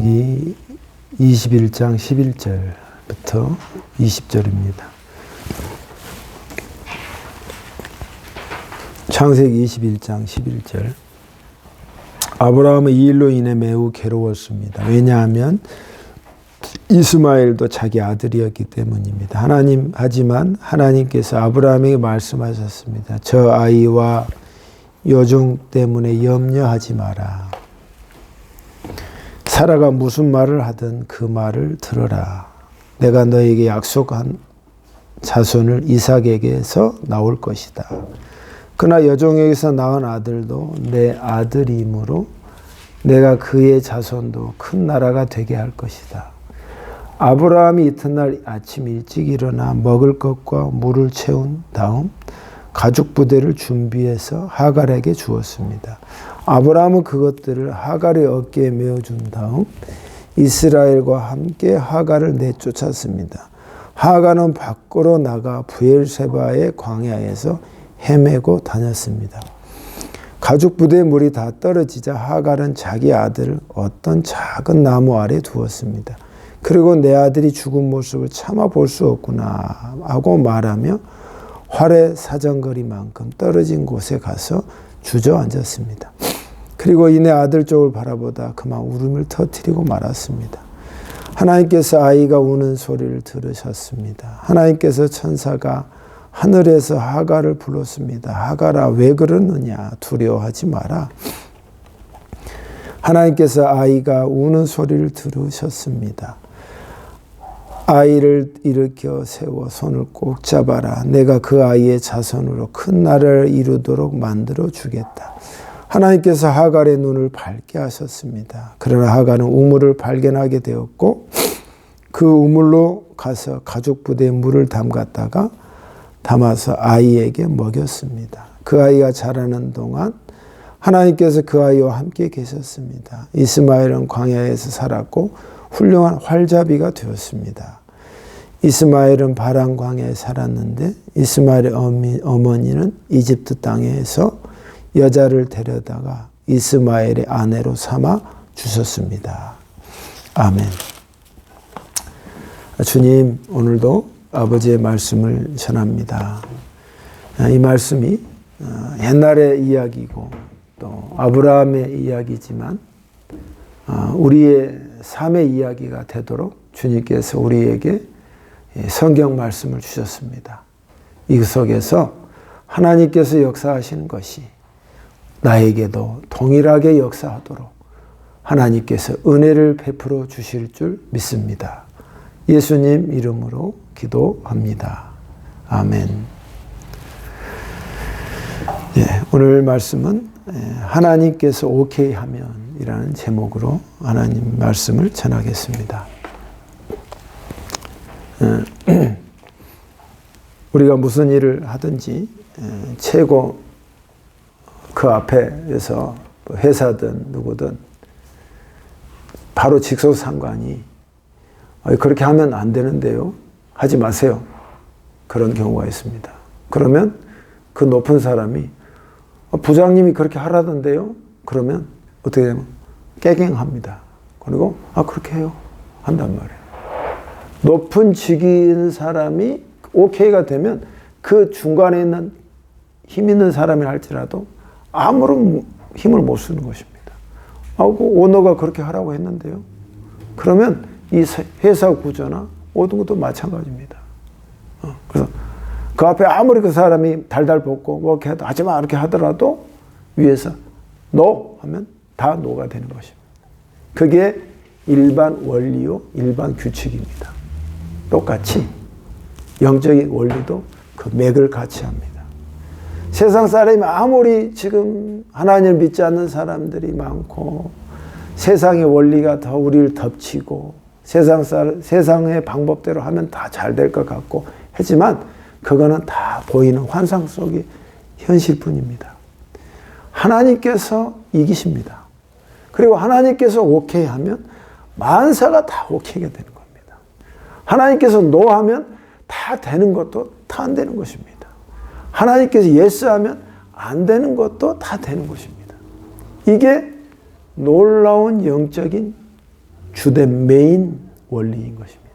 창세기 21장 11절부터 20절입니다. 창세기 21장 11절. 아브라함은 이 일로 인해 매우 괴로웠습니다. 왜냐하면 이스마엘도 자기 아들이었기 때문입니다. 하지만 하나님께서 아브라함에게 말씀하셨습니다. 저 아이와 여종 때문에 염려하지 마라. 사라가 무슨 말을 하든 그 말을 들어라. 내가 너에게 약속한 자손을 이삭에게서 나올 것이다. 그러나 여종에게서 낳은 아들도 내 아들이므로 내가 그의 자손도 큰 나라가 되게 할 것이다. 아브라함이 이튿날 아침 일찍 일어나 먹을 것과 물을 채운 다음 가죽 부대를 준비해서 하갈에게 주었습니다. 아브라함은 그것들을 하갈의 어깨에 메어준 다음 이스라엘과 함께 하갈을 내쫓았습니다. 하갈은 밖으로 나가 브엘세바의 광야에서 헤매고 다녔습니다. 가죽 부대의 물이 다 떨어지자 하갈은 자기 아들을 어떤 작은 나무 아래 두었습니다. 그리고 내 아들이 죽은 모습을 참아 볼 수 없구나 하고 말하며 활의 사정거리만큼 떨어진 곳에 가서 주저앉았습니다. 그리고 이내 아들 쪽을 바라보다 그만 울음을 터뜨리고 말았습니다. 하나님께서 아이가 우는 소리를 들으셨습니다. 하나님께서 천사가 하늘에서 하갈을 불렀습니다. 하갈아, 왜 그러느냐? 두려워하지 마라. 하나님께서 아이가 우는 소리를 들으셨습니다. 아이를 일으켜 세워 손을 꼭 잡아라. 내가 그 아이의 자손으로 큰 나라를 이루도록 만들어 주겠다. 하나님께서 하갈의 눈을 밝게 하셨습니다. 그러나 하갈은 우물을 발견하게 되었고 그 우물로 가서 가죽 부대에 물을 담아서 아이에게 먹였습니다. 그 아이가 자라는 동안 하나님께서 그 아이와 함께 계셨습니다. 이스마엘은 광야에서 살았고 훌륭한 활잡이가 되었습니다. 이스마엘은 바란 광야에 살았는데 이스마엘의 어머니는 이집트 땅에서 여자를 데려다가 이스마엘의 아내로 삼아 주셨습니다. 아멘. 주님, 오늘도 아버지의 말씀을 전합니다. 이 말씀이 옛날의 이야기고 또 아브라함의 이야기지만 우리의 삶의 이야기가 되도록 주님께서 우리에게 성경 말씀을 주셨습니다. 이 속에서 하나님께서 역사하시는 것이 나에게도 동일하게 역사하도록 하나님께서 은혜를 베풀어 주실 줄 믿습니다. 예수님 이름으로 기도합니다. 아멘. 오늘 말씀은 하나님께서 오케이 하면 이라는 제목으로 하나님 말씀을 전하겠습니다. 우리가 무슨 일을 하든지 최고 그 앞에서 회사든 누구든 바로 직속상관이 그렇게 하면 안 되는데요. 하지 마세요. 그런 경우가 있습니다. 그러면 그 높은 사람이 부장님이 그렇게 하라던데요. 그러면 어떻게 되면 깨갱합니다. 그리고 그렇게 해요. 한단 말이에요. 높은 직위 있는 사람이 오케이가 되면 그 중간에 있는 힘 있는 사람이 할지라도 아무런 힘을 못 쓰는 것입니다. 그 오너가 그렇게 하라고 했는데요. 그러면 이 회사 구조나 모든 것도 마찬가지입니다. 그래서 그 앞에 아무리 그 사람이 달달 볶고 뭐 이렇게 하지마 이렇게 하더라도 위에서 노 하면 다 노가 되는 것입니다. 그게 일반 원리요, 일반 규칙입니다. 똑같이 영적인 원리도 그 맥을 같이 합니다. 세상 사람이 아무리 지금 하나님을 믿지 않는 사람들이 많고 세상의 원리가 더 우리를 덮치고 세상의 방법대로 하면 다 잘 될 것 같고 하지만 그거는 다 보이는 환상 속의 현실뿐입니다. 하나님께서 이기십니다. 그리고 하나님께서 오케이 하면 만사가 다 오케이가 되는 겁니다. 하나님께서 노 하면 다 되는 것도 다 안 되는 것입니다. 하나님께서 예스 하면 안 되는 것도 다 되는 것입니다. 이게 놀라운 영적인 주된 메인 원리인 것입니다.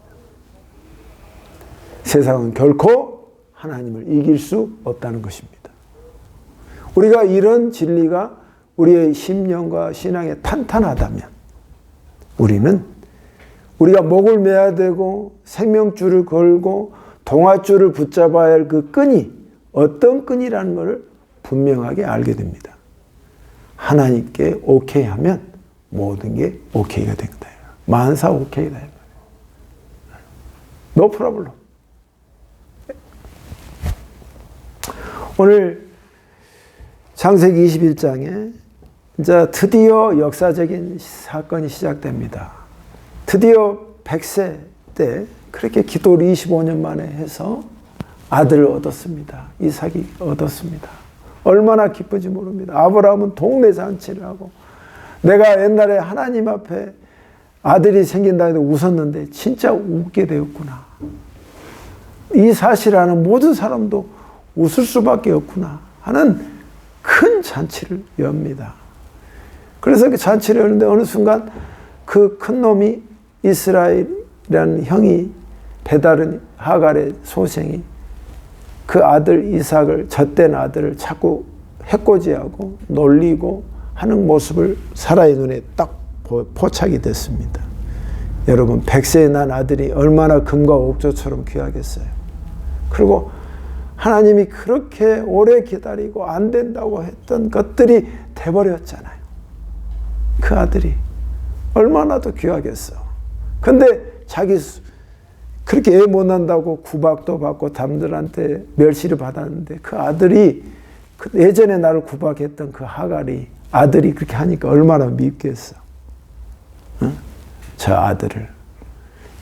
세상은 결코 하나님을 이길 수 없다는 것입니다. 우리가 이런 진리가 우리의 심령과 신앙에 탄탄하다면 우리는 우리가 목을 매야 되고 생명줄을 걸고 동아줄을 붙잡아야 할 그 끈이 어떤 끈이라는 것을 분명하게 알게 됩니다. 하나님께 오케이 하면 모든 게 오케이가 된다. 만사 오케이다. No problem. 오늘 창세기 21장에 이제 드디어 역사적인 사건이 시작됩니다. 드디어 100세 때 그렇게 기도를 25년 만에 해서 아들을 얻었습니다. 이삭이 얻었습니다. 얼마나 기쁜지 모릅니다. 아브라함은 동네 잔치를 하고 내가 옛날에 하나님 앞에 아들이 생긴다 해도 웃었는데 진짜 웃게 되었구나. 이 사실을 아는 모든 사람도 웃을 수밖에 없구나 하는 큰 잔치를 엽니다. 그래서 그 잔치를 여는데 어느 순간 그 큰 놈이 이스라엘이라는 형이 배다른 하갈의 소생이 그 아들 이삭을 젖된 아들을 자꾸 해코지하고 놀리고 하는 모습을 사라의 눈에 딱 포착이 됐습니다. 여러분 100세에 난 아들이 얼마나 금과 옥조처럼 귀하겠어요. 그리고 하나님이 그렇게 오래 기다리고 안 된다고 했던 것들이 돼버렸잖아요. 그 아들이 얼마나 더 귀하겠어. 근데 자기 그렇게 애 못 난다고 구박도 받고 남들한테 멸시를 받았는데 그 아들이 예전에 나를 구박했던 그 하갈이 아들이 그렇게 하니까 얼마나 밉겠어. 응? 저 아들을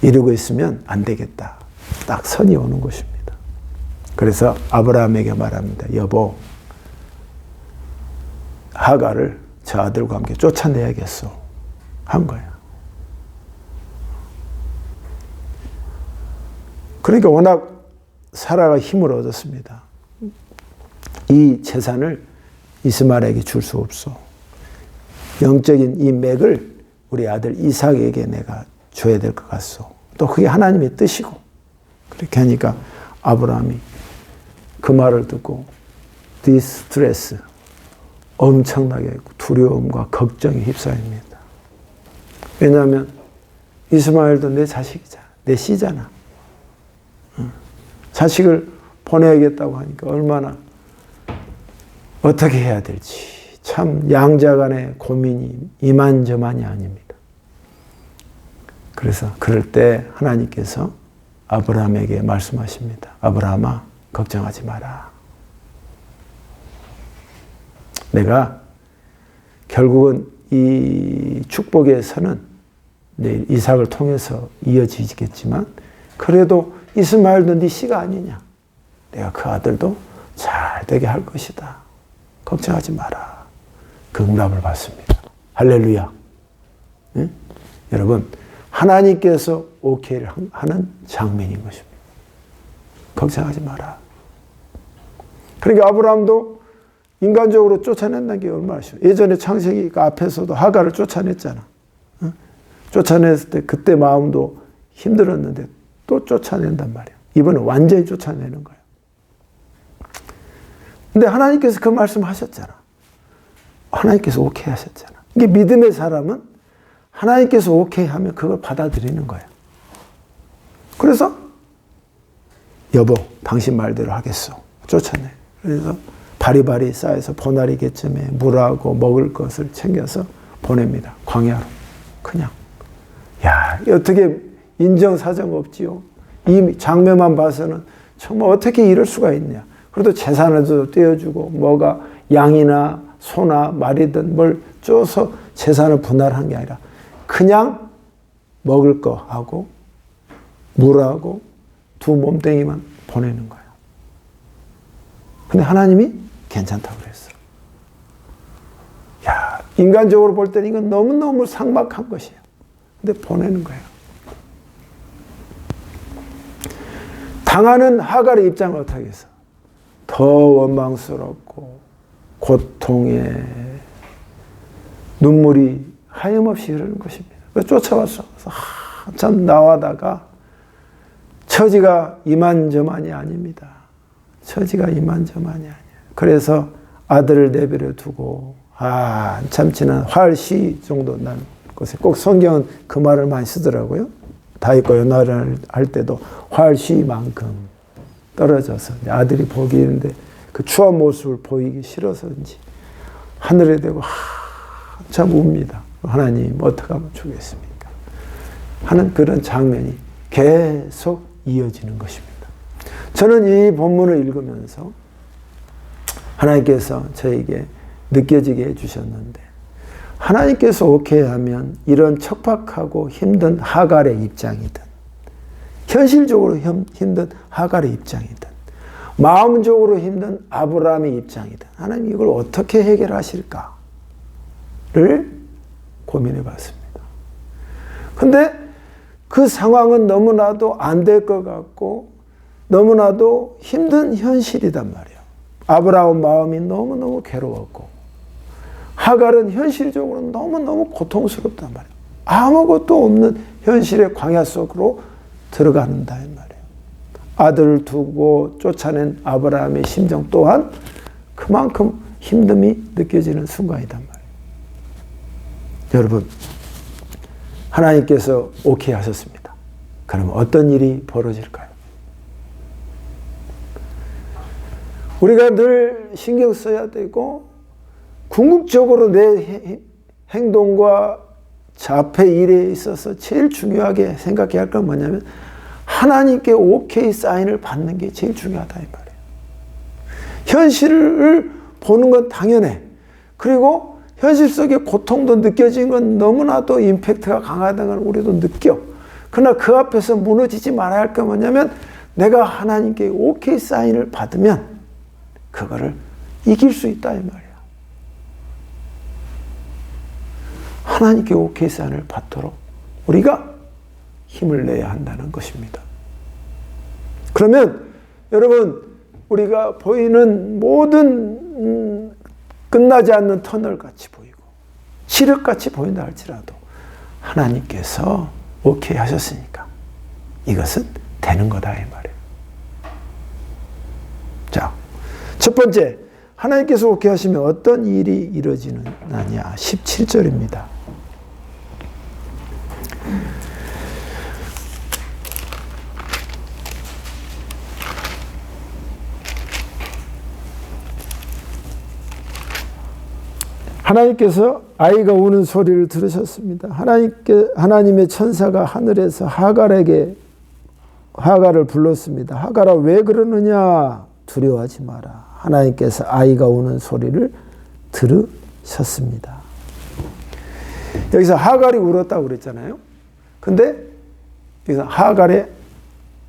이러고 있으면 안 되겠다. 딱 선이 오는 것입니다. 그래서 아브라함에게 말합니다. 여보, 하갈을 저 아들과 함께 쫓아내야겠어. 한 거야. 그러니까 워낙 사라가 힘을 얻었습니다. 이 재산을 이스마엘에게 줄 수 없어. 영적인 이 맥을 우리 아들 이삭에게 내가 줘야 될 것 같소. 또 그게 하나님의 뜻이고. 그렇게 하니까 아브라함이 그 말을 듣고 디스트레스, 엄청나게 두려움과 걱정에 휩싸입니다. 왜냐하면 이스마엘도 내 자식이잖아. 내 씨잖아. 자식을 보내야겠다고 하니까 얼마나 어떻게 해야 될지 참 양자 간의 고민이 이만저만이 아닙니다. 그래서 그럴 때 하나님께서 아브라함에게 말씀하십니다. 아브라함아, 걱정하지 마라. 내가 결국은 이 축복의 선은 내일 이삭을 통해서 이어지겠지만 그래도 이스마엘도 네 씨가 아니냐. 내가 그 아들도 잘 되게 할 것이다. 걱정하지 마라. 그 응답을 받습니다. 할렐루야. 네? 여러분, 하나님께서 오케이를 하는 장면인 것입니다. 걱정하지 마라. 그러니까 아브라함도 인간적으로 쫓아낸다는 게 얼마나 쉬워. 예전에 창세기 앞에서도 하갈을 쫓아냈잖아. 쫓아냈을 때 그때 마음도 힘들었는데 또 쫓아낸단 말이야. 이번엔 완전히 쫓아내는 거야. 근데 하나님께서 그 말씀 하셨잖아. 하나님께서 오케이 하셨잖아. 이게 믿음의 사람은 하나님께서 오케이 하면 그걸 받아들이는 거야. 그래서 여보, 당신 말대로 하겠소. 쫓아내. 그래서 바리바리 쌓여서 보나리개쯤에 물하고 먹을 것을 챙겨서 보냅니다. 광야로. 그냥. 야, 어떻게 인정사정 없지요. 이 장면만 봐서는 정말 어떻게 이럴 수가 있냐. 그래도 재산을 떼어주고 뭐가 양이나 소나 말이든 뭘 쪼서 재산을 분할한 게 아니라 그냥 먹을 거 하고 물하고 두 몸뚱이만 보내는 거예요. 근데 하나님이 괜찮다고 그랬어. 야, 인간적으로 볼 때는 이건 너무너무 삭막한 것이에요. 근데 보내는 거예요. 당하는 하갈의 입장을 어떻게 하겠어? 더 원망스럽고 고통에 눈물이 하염없이 흐르는 것입니다. 쫓아왔어. 한참 나와다가 처지가 이만저만이 아닙니다. 처지가 이만저만이 아니에요. 그래서 아들을 내버려 두고 한참 지난 활시 정도 난 곳에, 꼭 성경은 그 말을 많이 쓰더라고요. 다윗과 연화를 할 때도 활시만큼 떨어져서 아들이 보기는데 그 추한 모습을 보이기 싫어서인지 하늘에 대고 한참 웁니다. 하나님 어떻게 하면 좋겠습니까? 하는 그런 장면이 계속 이어지는 것입니다. 저는 이 본문을 읽으면서 하나님께서 저에게 느껴지게 해주셨는데, 하나님께서 오케이 하면 이런 척박하고 힘든 하갈의 입장이든, 현실적으로 힘든 하갈의 입장이든, 마음적으로 힘든 아브라함의 입장이든, 하나님 이걸 어떻게 해결하실까를 고민해 봤습니다. 근데 그 상황은 너무나도 안 될 것 같고 너무나도 힘든 현실이단 말이에요. 아브라함 마음이 너무너무 괴로웠고 하갈은 현실적으로 너무너무 고통스럽단 말이에요. 아무것도 없는 현실의 광야 속으로 들어간다 이 말이에요. 아들을 두고 쫓아낸 아브라함의 심정 또한 그만큼 힘듦이 느껴지는 순간이단 말이에요. 여러분, 하나님께서 오케이 하셨습니다. 그럼 어떤 일이 벌어질까요? 우리가 늘 신경 써야 되고 궁극적으로 내 행동과 자폐 일에 있어서 제일 중요하게 생각해야 할 건 뭐냐면 하나님께 오케이 사인을 받는 게 제일 중요하다 이 말이에요. 현실을 보는 건 당연해. 그리고 현실 속의 고통도 느껴지는 건 너무나도 임팩트가 강하다는 걸 우리도 느껴. 그러나 그 앞에서 무너지지 말아야 할 건 뭐냐면 내가 하나님께 오케이 사인을 받으면 그거를 이길 수 있다 이 말이야. 하나님께 오케이 사인을 받도록 우리가 힘을 내야 한다는 것입니다. 그러면 여러분, 우리가 보이는 모든 끝나지 않는 터널같이 보이고 칠흑같이 보인다 할지라도 하나님께서 오케이 하셨으니까 이것은 되는 거다 이 말이에요. 자, 첫 번째, 하나님께서 오케이 하시면 어떤 일이 이루어지느냐. 17절입니다. 하나님께서 아이가 우는 소리를 들으셨습니다. 하나님의 천사가 하늘에서 하갈을 불렀습니다. 하갈아, 왜 그러느냐? 두려워하지 마라. 하나님께서 아이가 우는 소리를 들으셨습니다. 여기서 하갈이 울었다고 그랬잖아요. 근데 여기서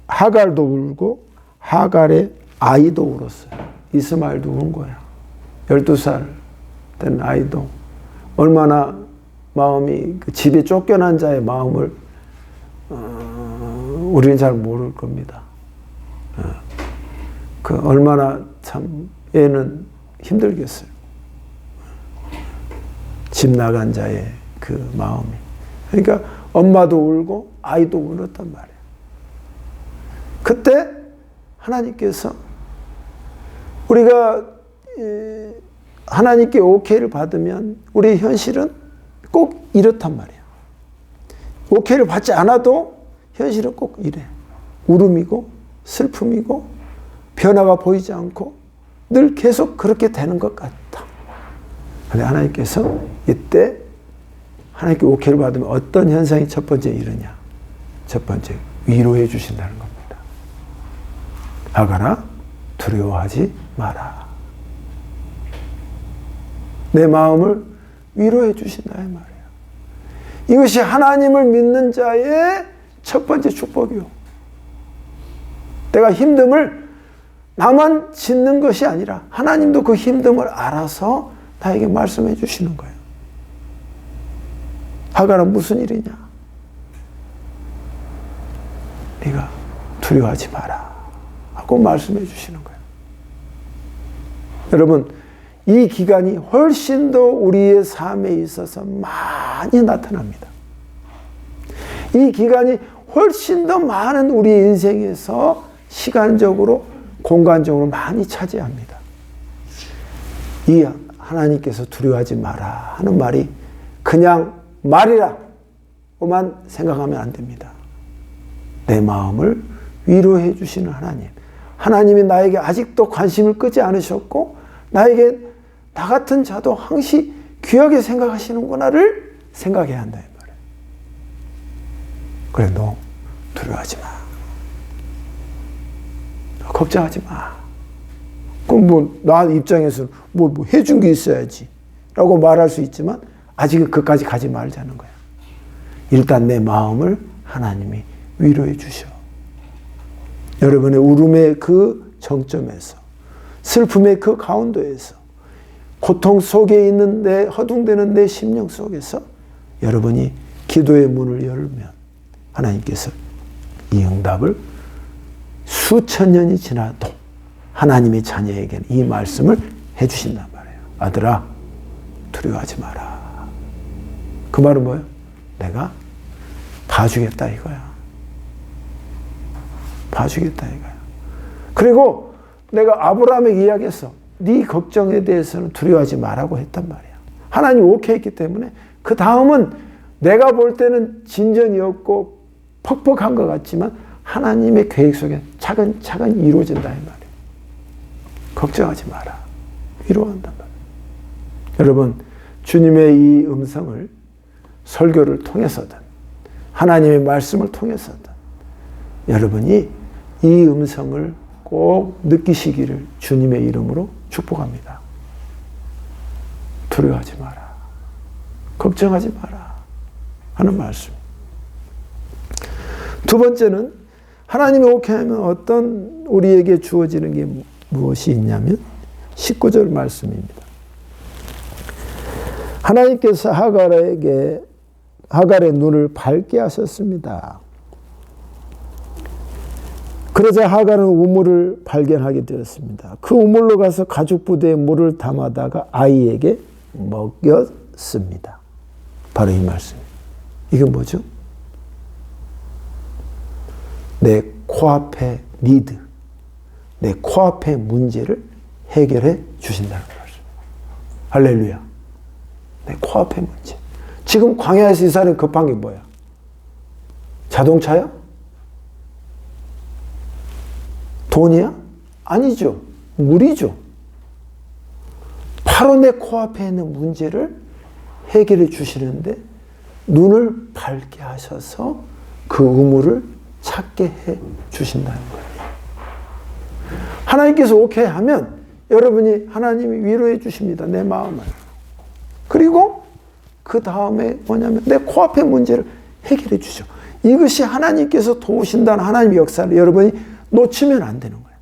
하갈도 울고 하갈의 아이도 울었어요. 이스마엘도 운 거야. 12살 된 아이도 얼마나 마음이, 그 집에 쫓겨난 자의 마음을 우리는 잘 모를 겁니다. 그 얼마나 참 애는 힘들겠어요. 집 나간 자의 그 마음이. 그러니까 엄마도 울고 아이도 울었단 말이에요. 그때 하나님께서 우리가 하나님께 오케이를 받으면 우리 현실은 꼭 이렇단 말이에요. 오케이를 받지 않아도 현실은 꼭 이래. 울음이고 슬픔이고 변화가 보이지 않고 늘 계속 그렇게 되는 것 같다. 그런데 하나님께서 이때 하나님께 오케이를 받으면 어떤 현상이 첫 번째 이르냐. 첫 번째, 위로해 주신다는 겁니다. 하갈아, 두려워하지 마라. 내 마음을 위로해 주신다 이 말이에요. 이것이 하나님을 믿는 자의 첫 번째 축복이요. 내가 힘듦을 나만 짓는 것이 아니라 하나님도 그 힘듦을 알아서 나에게 말씀해 주시는 거예요. 하갈아, 무슨 일이냐? 네가 두려워하지 마라 하고 말씀해 주시는 거예요. 여러분, 이 기간이 훨씬 더 우리의 삶에 있어서 많이 나타납니다. 이 기간이 훨씬 더 많은 우리 인생에서 시간적으로, 공간적으로 많이 차지합니다. 이 하나님께서 두려워하지 마라 하는 말이 그냥 말이라고만 생각하면 안 됩니다. 내 마음을 위로해 주시는 하나님. 하나님이 나에게 아직도 관심을 끄지 않으셨고 나에게 나 같은 자도 항시 귀하게 생각하시는구나를 생각해야 한다 이 말이에요. 그래, 너 두려워하지 마. 너 걱정하지 마. 그럼 나 입장에서는 해준 게 있어야지 라고 말할 수 있지만 아직은 그까지 가지 말자는 거야. 일단 내 마음을 하나님이 위로해 주셔. 여러분의 울음의 그 정점에서, 슬픔의 그 가운데에서, 고통 속에 있는 내 허둥대는 내 심령 속에서 여러분이 기도의 문을 열면 하나님께서 이 응답을 수천 년이 지나도 하나님의 자녀에게는 이 말씀을 해주신단 말이에요. 아들아, 두려워하지 마라. 그 말은 뭐예요? 내가 봐주겠다 이거야. 봐주겠다 이거야. 그리고 내가 아브라함에게 이야기했어. 네 걱정에 대해서는 두려워하지 말라고 했단 말이야. 하나님이 오케이 했기 때문에 그 다음은 내가 볼 때는 진전이었고 퍽퍽한 것 같지만 하나님의 계획 속에 차근차근 이루어진다 이 말이에요. 걱정하지 마라. 위로한단 말이에요. 여러분, 주님의 이 음성을 설교를 통해서든 하나님의 말씀을 통해서든 여러분이 이 음성을 꼭 느끼시기를 주님의 이름으로 축복합니다. 두려워하지 마라. 걱정하지 마라. 하는 말씀. 두 번째는 하나님이 오케이 하면 어떤 우리에게 주어지는 게 무엇이 있냐면 19절 말씀입니다. 하나님께서 하갈의 눈을 밝게 하셨습니다. 그러자 하갈은 우물을 발견하게 되었습니다. 그 우물로 가서 가죽 부대에 물을 담아다가 아이에게 먹였습니다. 바로 이 말씀입니다. 이게 뭐죠? 내 코앞의 니드, 내 코앞의 문제를 해결해 주신다는 말씀. 할렐루야. 내 코앞의 문제. 지금 광야에서 이 사람이 급한 게 뭐야? 자동차야? 돈이야? 아니죠. 물이죠. 바로 내 코앞에 있는 문제를 해결해 주시는데 눈을 밝게 하셔서 그 우물을 찾게 해 주신다는 거예요. 하나님께서 오케이 하면 여러분이 하나님이 위로해 주십니다. 내 마음을. 그리고 그 다음에 뭐냐면 내 코앞의 문제를 해결해 주죠. 이것이 하나님께서 도우신다는 하나님의 역사를 여러분이 놓치면 안 되는 거예요.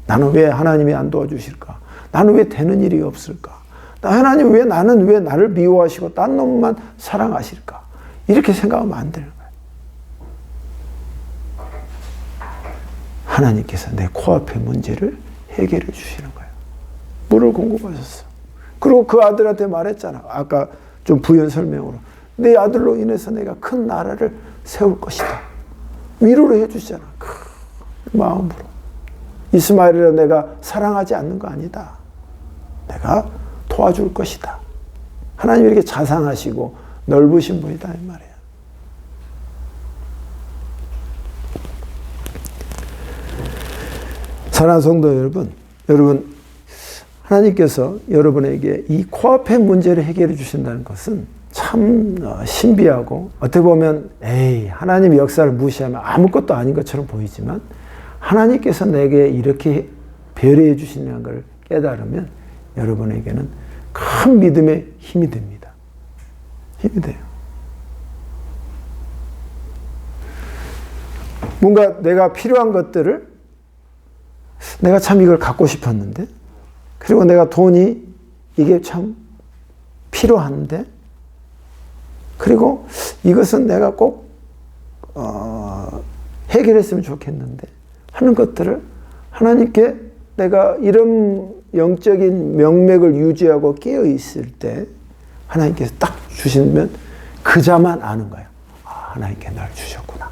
나는 왜 하나님이 안 도와주실까? 나는 왜 되는 일이 없을까? 하나님 나는 왜 나를 미워하시고 딴 놈만 사랑하실까? 이렇게 생각하면 안 되는 거예요. 하나님께서 내 코앞의 문제를 해결해 주시는 거예요. 물을 공급하셨어. 그리고 그 아들한테 말했잖아. 아까 좀 부연 설명으로. 내 아들로 인해서 내가 큰 나라를 세울 것이다. 위로를 해주시잖아. 그 마음으로. 이스마엘을 내가 사랑하지 않는 거 아니다. 내가 도와줄 것이다. 하나님이 이렇게 자상하시고 넓으신 분이다 이 말이에요. 사랑하는 성도 여러분 하나님께서 여러분에게 이 코앞의 문제를 해결해 주신다는 것은 참 신비하고 어떻게 보면 하나님의 역사를 무시하면 아무것도 아닌 것처럼 보이지만 하나님께서 내게 이렇게 배려해 주시는 걸 깨달으면 여러분에게는 큰 믿음의 힘이 됩니다. 힘이 돼요. 뭔가 내가 필요한 것들을 내가 참 이걸 갖고 싶었는데 그리고 내가 돈이 이게 참 필요한데 그리고 이것은 내가 꼭 해결했으면 좋겠는데 하는 것들을 하나님께 내가 이런 영적인 명맥을 유지하고 깨어 있을 때 하나님께서 딱 주시면 그자만 아는 거예요. 하나님께 날 주셨구나.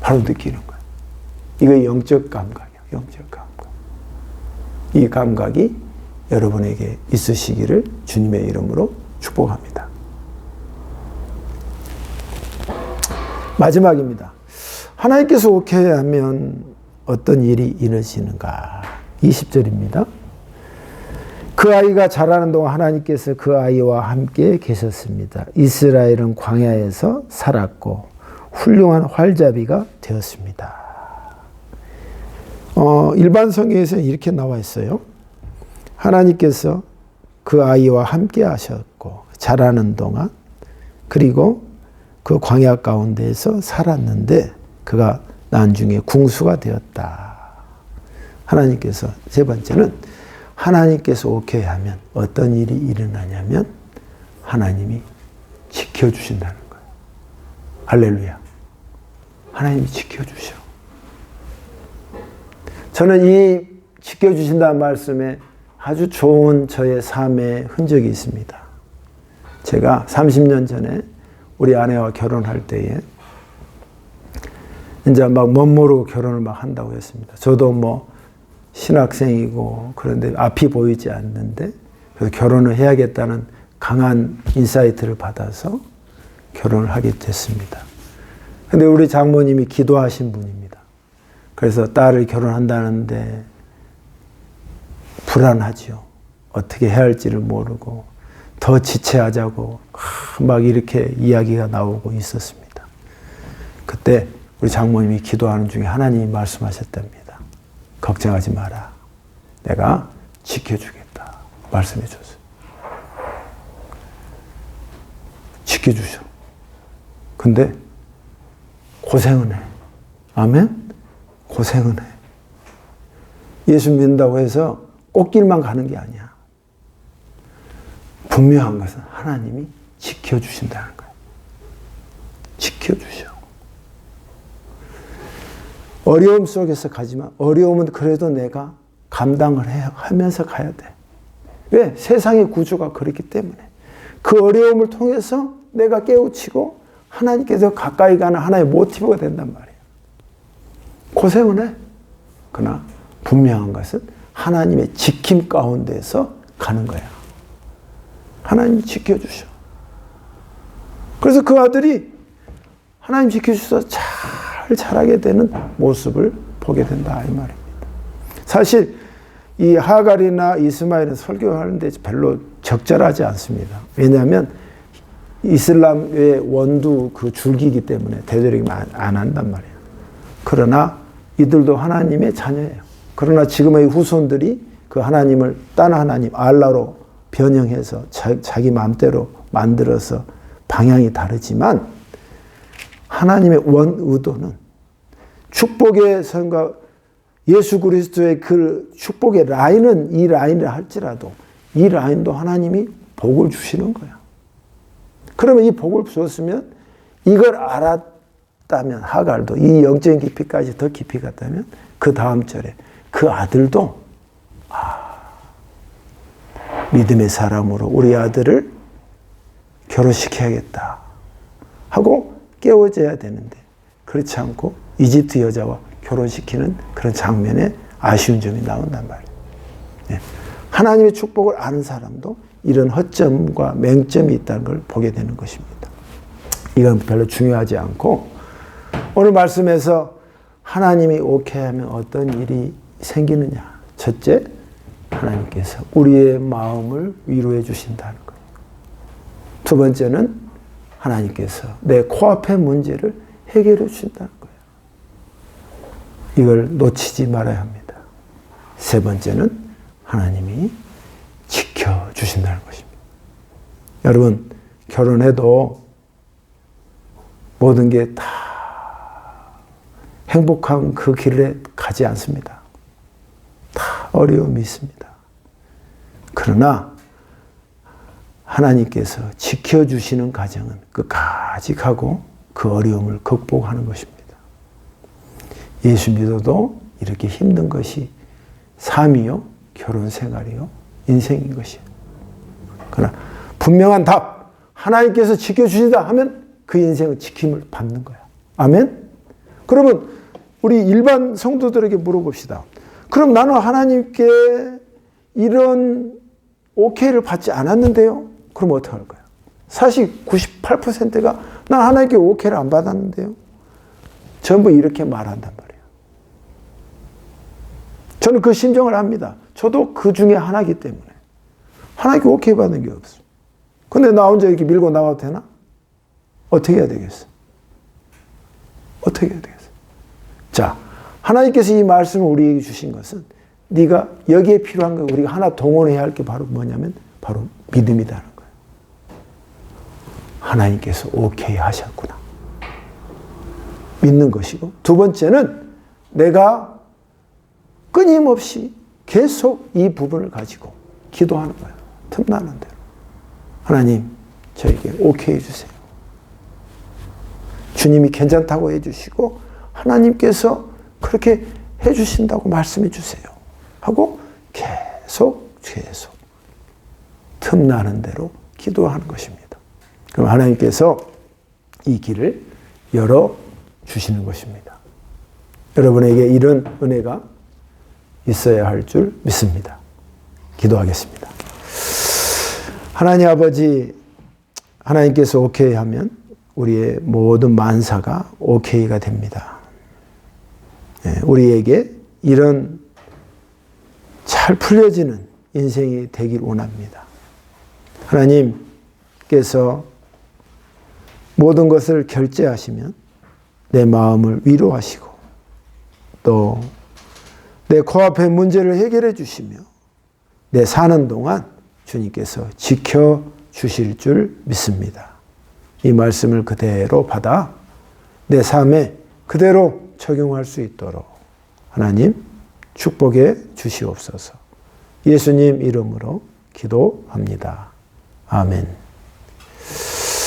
바로 느끼는 거예요. 이거 영적 감각이에요. 영적 감각. 이 감각이 여러분에게 있으시기를 주님의 이름으로 축복합니다. 마지막입니다. 하나님께서 오케이 하면 어떤 일이 이루어지는가? 20절입니다. 그 아이가 자라는 동안 하나님께서 그 아이와 함께 계셨습니다. 이스라엘은 광야에서 살았고 훌륭한 활자비가 되었습니다. 일반 성경에서는 이렇게 나와 있어요. 하나님께서 그 아이와 함께 하셨고 자라는 동안 그리고 그 광야 가운데에서 살았는데 그가 나중에 궁수가 되었다. 하나님께서 세 번째는 하나님께서 오케이 하면 어떤 일이 일어나냐면 하나님이 지켜주신다는 거예요. 할렐루야. 하나님이 지켜주셔. 저는 이 지켜주신다는 말씀에 아주 좋은 저의 삶의 흔적이 있습니다. 제가 30년 전에 우리 아내와 결혼할 때에 이제 막 멋모르고 결혼을 막 한다고 했습니다. 저도 뭐 신학생이고 그런데 앞이 보이지 않는데 그래서 결혼을 해야겠다는 강한 인사이트를 받아서 결혼을 하게 됐습니다. 근데 우리 장모님이 기도하신 분입니다. 그래서 딸을 결혼한다는데 불안하죠. 어떻게 해야 할지를 모르고 더 지체하자고 막 이렇게 이야기가 나오고 있었습니다. 그때 우리 장모님이 기도하는 중에 하나님이 말씀하셨답니다. 걱정하지 마라. 내가 지켜주겠다. 말씀해 줬어요. 지켜주셔. 근데 고생은 해. 아멘? 고생은 해. 예수 믿는다고 해서 꽃길만 가는 게 아니야. 분명한 것은 하나님이 지켜주신다는 거예요. 지켜주셔. 어려움 속에서 가지만 어려움은 그래도 내가 감당을 하면서 가야 돼. 왜? 세상의 구조가 그렇기 때문에. 그 어려움을 통해서 내가 깨우치고 하나님께서 가까이 가는 하나의 모티브가 된단 말이에요. 고생은 해. 그러나 분명한 것은 하나님의 지킴 가운데서 가는 거야. 하나님이 지켜주셔. 그래서 그 아들이 하나님 지켜주셔서 잘 자라게 되는 모습을 보게 된다 이 말입니다. 사실 이 하갈이나 이스마엘은 설교하는데 별로 적절하지 않습니다. 왜냐하면 이슬람의 원두 그 줄기이기 때문에 되도록이면 안 한단 말이에요. 그러나 이들도 하나님의 자녀예요. 그러나 지금의 후손들이 그 하나님을 딴 하나님 알라로 변형해서 자기 마음대로 만들어서 방향이 다르지만 하나님의 원 의도는 축복의 선과 예수 그리스도의 그 축복의 라인은 이 라인이라 할지라도 이 라인도 하나님이 복을 주시는 거야. 그러면 이 복을 주었으면 이걸 알았다면 하갈도 이 영적인 깊이까지 더 깊이 갔다면 그 다음 절에 그 아들도 믿음의 사람으로 우리 아들을 결혼시켜야겠다 하고 깨워져야 되는데 그렇지 않고 이집트 여자와 결혼시키는 그런 장면에 아쉬운 점이 나온단 말이에요. 네. 하나님의 축복을 아는 사람도 이런 허점과 맹점이 있다는 걸 보게 되는 것입니다. 이건 별로 중요하지 않고 오늘 말씀에서 하나님이 오케이 하면 어떤 일이 생기느냐. 첫째, 하나님께서 우리의 마음을 위로해 주신다는 거예요. 두 번째는 하나님께서 내 코앞의 문제를 해결해 주신다는 거예요. 이걸 놓치지 말아야 합니다. 세 번째는 하나님이 지켜주신다는 것입니다. 여러분, 결혼해도 모든 게 다 행복한 그 길에 가지 않습니다. 다 어려움이 있습니다. 그러나 하나님께서 지켜주시는 과정은 끝까지 가고 그 어려움을 극복하는 것입니다. 예수 믿어도 이렇게 힘든 것이 삶이요, 결혼 생활이요, 인생인 것이에요. 그러나 분명한 답, 하나님께서 지켜주시다 하면 그 인생은 지킴을 받는 거야. 아멘? 그러면 우리 일반 성도들에게 물어봅시다. 그럼 나는 하나님께 이런 오케이를 받지 않았는데요? 그럼 어떻게 할 거야? 사실 98%가 난 하나님께 오케이를 안 받았는데요? 전부 이렇게 말한단 말이에요. 저는 그 심정을 압니다. 저도 그 중에 하나이기 때문에. 하나님께 오케이 받는 게 없어. 근데 나 혼자 이렇게 밀고 나와도 되나? 어떻게 해야 되겠어? 어떻게 해야 되겠어? 자, 하나님께서 이 말씀을 우리에게 주신 것은 네가 여기에 필요한 거 우리가 하나 동원해야 할 게 바로 뭐냐면 바로 믿음이라는 거예요. 하나님께서 오케이 하셨구나. 믿는 것이고, 두 번째는 내가 끊임없이 계속 이 부분을 가지고 기도하는 거예요. 틈나는 대로. 하나님, 저에게 오케이 해주세요. 주님이 괜찮다고 해주시고 하나님께서 그렇게 해주신다고 말씀해 주세요. 하고 계속 틈나는 대로 기도하는 것입니다. 그럼 하나님께서 이 길을 열어주시는 것입니다. 여러분에게 이런 은혜가 있어야 할 줄 믿습니다. 기도하겠습니다. 하나님 아버지, 하나님께서 오케이 하면 우리의 모든 만사가 오케이가 됩니다. 우리에게 이런 잘 풀려지는 인생이 되길 원합니다. 하나님께서 모든 것을 결제하시면 내 마음을 위로하시고 또 내 코앞의 문제를 해결해 주시며 내 사는 동안 주님께서 지켜주실 줄 믿습니다. 이 말씀을 그대로 받아 내 삶에 그대로 적용할 수 있도록 하나님 축복해 주시옵소서. 예수님 이름으로 기도합니다. 아멘.